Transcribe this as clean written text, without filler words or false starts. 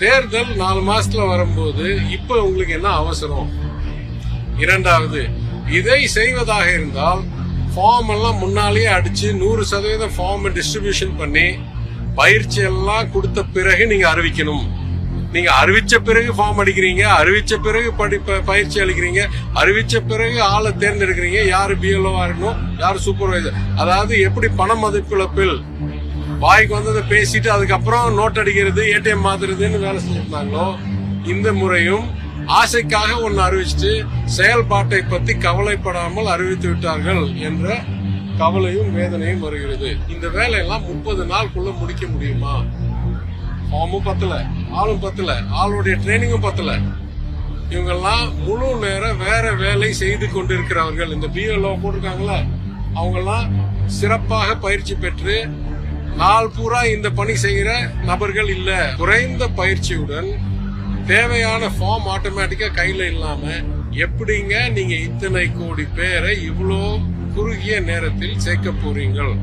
தேர்தல் 4 மாசத்துல வரும்போது இப்ப உங்களுக்கு என்ன அவசரம்? இரண்டாவது, இதை செய்வதாக இருந்தால் ஃபார்ம் எல்லாம் முன்னாலேயே அடிச்சு 100% ஃபார்ம் டிஸ்ட்ரிபியூஷன் பண்ணி பயிற்சி எல்லாம் கொடுத்த பிறகு நீங்க அறிவிக்கணும். நீங்க அறிவிச்ச பிறகு ஃபார்ம் அடிக்கிறீங்க, அறிவிச்ச பிறகு பயிற்சி அளிக்கிறீங்க, அறிவிச்ச பிறகு ஆளை தேர்ந்தெடுக்கிறீங்க. யாரு பிஎல்ஓவா இருக்கணும், யாரு சூப்பர்வைசர். அதாவது எப்படி பண மதிப்பிழப்பில் வாய்க்கு வந்ததை பேசிட்டு அதுக்கப்புறம் நோட் அடிக்கிறது, ஏடிஎம் மாத்துறதுன்னு வேலை செஞ்சிருந்தாங்களோ, இந்த முறையும் ஆசைக்காக ஒன்னு அறிவிச்சுட்டு செயல்பாட்டை பத்தி கவலைப்படாமல் அறிவித்து விட்டார்கள் என்ற கவலையும் வேதனையும் வருகிறது. இந்த வேலையெல்லாம் 30 நாளுக்குள்ள முடிக்க முடியுமா? ஃபார்மும் பத்தல, ஆளும் பத்தல, ஆளுடைய ட்ரைனிங்கும் பத்தல. இவங்கெல்லாம் முழு நேரம் வேற வேலை செய்து கொண்டிருக்கிறவர்கள். இந்த பிஎல்ஓ போட்டிருக்காங்களா, அவங்கெல்லாம் சிறப்பாக பயிற்சி பெற்று நாள் பூரா இந்த பணி செய்கிற நபர்கள் இல்ல. குறைந்த பயிற்சியுடன் தேவையான ஃபார்ம் ஆட்டோமேட்டிக்கா கையில இல்லாம எப்படிங்க நீங்க இத்தனை கோடி பேரை இவ்வளோ குறுகிய நேரத்தில் சேர்க்க போறீங்கள்?